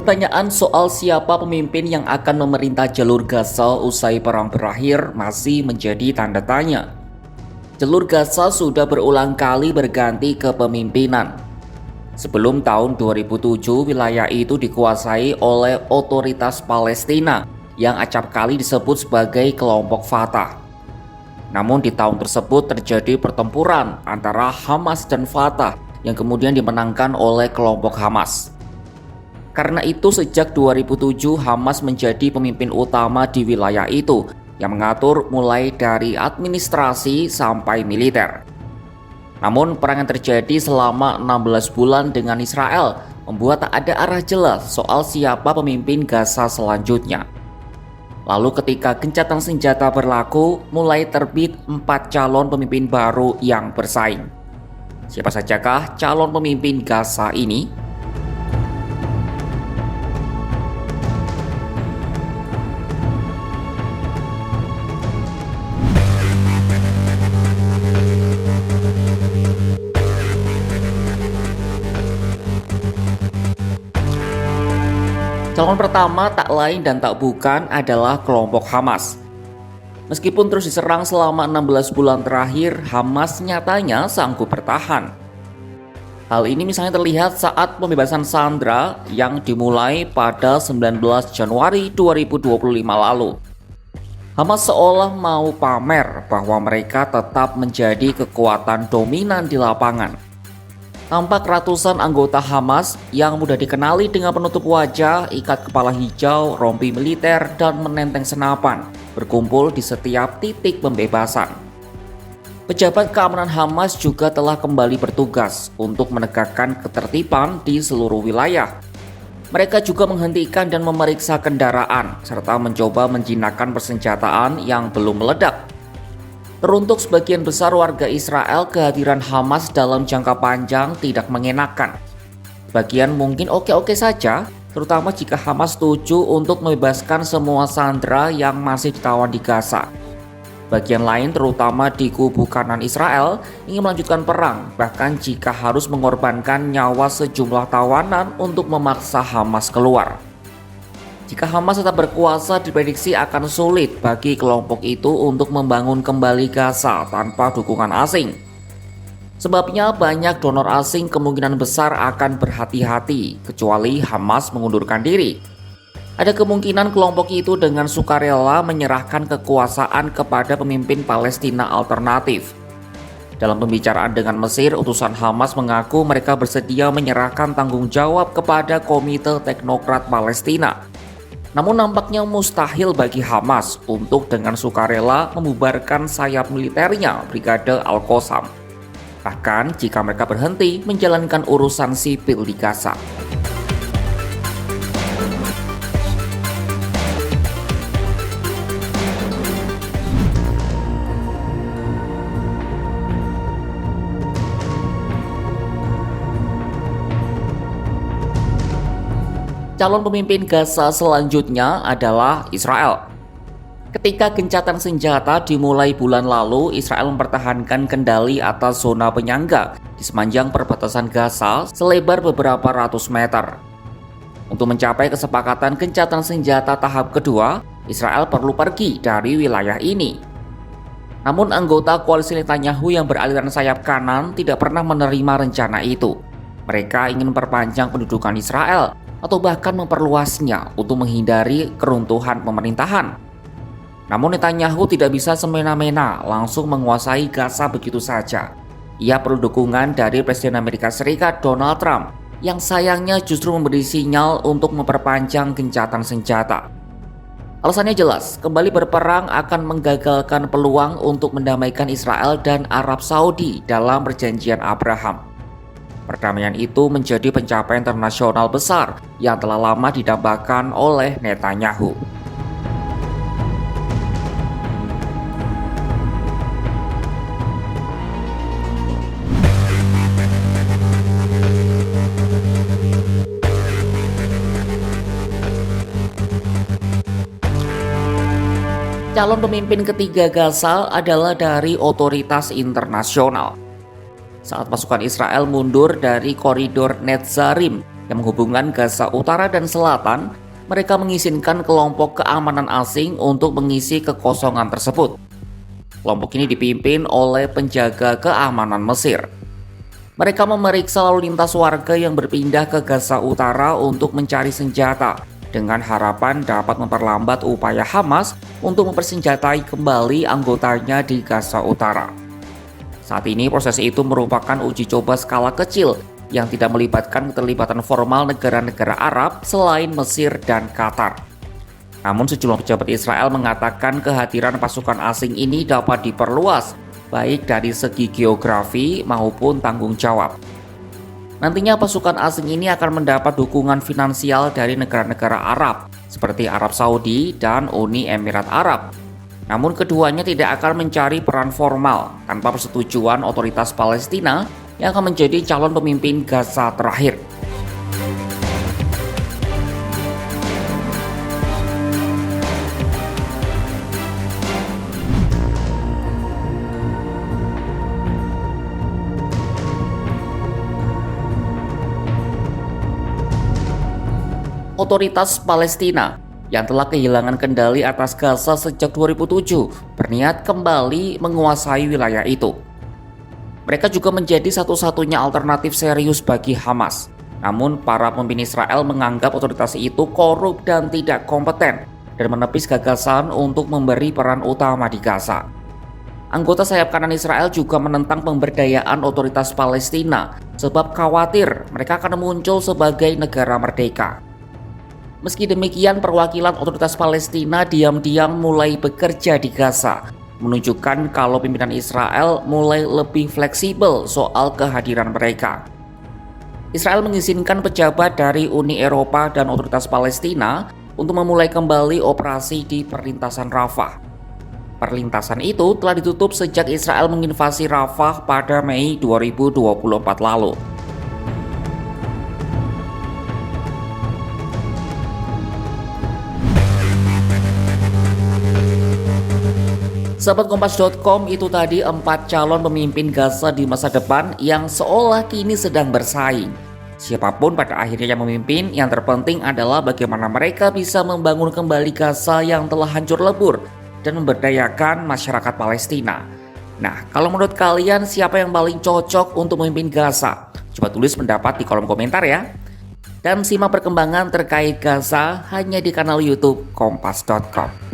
Pertanyaan soal siapa pemimpin yang akan memerintah jalur Gaza usai perang berakhir masih menjadi tanda tanya. Jalur Gaza sudah berulang kali berganti kepemimpinan. Sebelum tahun 2007, wilayah itu dikuasai oleh otoritas Palestina yang acap kali disebut sebagai kelompok Fatah. Namun di tahun tersebut terjadi pertempuran antara Hamas dan Fatah yang kemudian dimenangkan oleh kelompok Hamas. Karena itu sejak 2007 Hamas menjadi pemimpin utama di wilayah itu yang mengatur mulai dari administrasi sampai militer. Namun perang yang terjadi selama 16 bulan dengan Israel membuat tak ada arah jelas soal siapa pemimpin Gaza selanjutnya. Lalu ketika gencatan senjata berlaku, mulai terbit 4 calon pemimpin baru yang bersaing. Siapa sajakah calon pemimpin Gaza ini? Calon pertama tak lain dan tak bukan adalah kelompok Hamas. Meskipun terus diserang selama 16 bulan terakhir, Hamas nyatanya sanggup bertahan. Hal ini misalnya terlihat saat pembebasan sandera yang dimulai pada 19 Januari 2025 lalu. Hamas seolah mau pamer bahwa mereka tetap menjadi kekuatan dominan di lapangan. Tampak ratusan anggota Hamas yang mudah dikenali dengan penutup wajah, ikat kepala hijau, rompi militer, dan menenteng senapan berkumpul di setiap titik pembebasan. Pejabat keamanan Hamas juga telah kembali bertugas untuk menegakkan ketertiban di seluruh wilayah. Mereka juga menghentikan dan memeriksa kendaraan serta mencoba menjinakkan persenjataan yang belum meledak. Teruntuk sebagian besar warga Israel, kehadiran Hamas dalam jangka panjang tidak mengenakan. Bagian mungkin oke-oke saja, terutama jika Hamas setuju untuk membebaskan semua sandera yang masih ditawan di Gaza. Bagian lain, terutama di kubu kanan Israel, ingin melanjutkan perang, bahkan jika harus mengorbankan nyawa sejumlah tawanan untuk memaksa Hamas keluar. Jika Hamas tetap berkuasa, diprediksi akan sulit bagi kelompok itu untuk membangun kembali Gaza tanpa dukungan asing. Sebabnya banyak donor asing kemungkinan besar akan berhati-hati, kecuali Hamas mengundurkan diri. Ada kemungkinan kelompok itu dengan sukarela menyerahkan kekuasaan kepada pemimpin Palestina alternatif. Dalam pembicaraan dengan Mesir, utusan Hamas mengaku mereka bersedia menyerahkan tanggung jawab kepada Komite Teknokrat Palestina. Namun nampaknya mustahil bagi Hamas untuk dengan sukarela membubarkan sayap militernya Brigade Al-Qassam. Bahkan jika mereka berhenti menjalankan urusan sipil di Gaza. Calon pemimpin Gaza selanjutnya adalah Israel. Ketika gencatan senjata dimulai bulan lalu, Israel mempertahankan kendali atas zona penyangga di sepanjang perbatasan Gaza selebar beberapa ratus meter. Untuk mencapai kesepakatan gencatan senjata tahap kedua, Israel perlu pergi dari wilayah ini. Namun anggota koalisi Netanyahu yang beraliran sayap kanan tidak pernah menerima rencana itu. Mereka ingin memperpanjang pendudukan Israel atau bahkan memperluasnya untuk menghindari keruntuhan pemerintahan. Namun Netanyahu tidak bisa semena-mena langsung menguasai Gaza begitu saja. Ia perlu dukungan dari Presiden Amerika Serikat Donald Trump yang sayangnya justru memberi sinyal untuk memperpanjang gencatan senjata. Alasannya jelas, kembali berperang akan menggagalkan peluang untuk mendamaikan Israel dan Arab Saudi dalam perjanjian Abraham. Perdamaian itu menjadi pencapaian internasional besar yang telah lama didambakan oleh Netanyahu. Calon pemimpin ketiga Gaza adalah dari otoritas internasional. Saat pasukan Israel mundur dari koridor Netzarim yang menghubungkan Gaza Utara dan Selatan, mereka mengizinkan kelompok keamanan asing untuk mengisi kekosongan tersebut. Kelompok ini dipimpin oleh penjaga keamanan Mesir. Mereka memeriksa lalu lintas warga yang berpindah ke Gaza Utara untuk mencari senjata, dengan harapan dapat memperlambat upaya Hamas untuk mempersenjatai kembali anggotanya di Gaza Utara. Saat ini proses itu merupakan uji coba skala kecil yang tidak melibatkan keterlibatan formal negara-negara Arab selain Mesir dan Qatar. Namun sejumlah pejabat Israel mengatakan kehadiran pasukan asing ini dapat diperluas, baik dari segi geografi maupun tanggung jawab. Nantinya pasukan asing ini akan mendapat dukungan finansial dari negara-negara Arab, seperti Arab Saudi dan Uni Emirat Arab. Namun keduanya tidak akan mencari peran formal tanpa persetujuan otoritas Palestina yang akan menjadi calon pemimpin Gaza terakhir. Otoritas Palestina yang telah kehilangan kendali atas Gaza sejak 2007 berniat kembali menguasai wilayah itu. Mereka juga menjadi satu-satunya alternatif serius bagi Hamas. Namun para pemimpin Israel menganggap otoritas itu korup dan tidak kompeten dan menepis gagasan untuk memberi peran utama di Gaza. Anggota sayap kanan Israel juga menentang pemberdayaan otoritas Palestina sebab khawatir mereka akan muncul sebagai negara merdeka. Meski demikian, perwakilan otoritas Palestina diam-diam mulai bekerja di Gaza, menunjukkan kalau pimpinan Israel mulai lebih fleksibel soal kehadiran mereka. Israel mengizinkan pejabat dari Uni Eropa dan otoritas Palestina untuk memulai kembali operasi di perlintasan Rafah. Perlintasan itu telah ditutup sejak Israel menginvasi Rafah pada Mei 2024 lalu. Sahabat Kompas.com, itu tadi 4 calon pemimpin Gaza di masa depan yang seolah kini sedang bersaing. Siapapun pada akhirnya yang memimpin, yang terpenting adalah bagaimana mereka bisa membangun kembali Gaza yang telah hancur lebur dan memberdayakan masyarakat Palestina. Nah, kalau menurut kalian siapa yang paling cocok untuk memimpin Gaza? Coba tulis pendapat di kolom komentar ya. Dan simak perkembangan terkait Gaza hanya di kanal YouTube Kompas.com.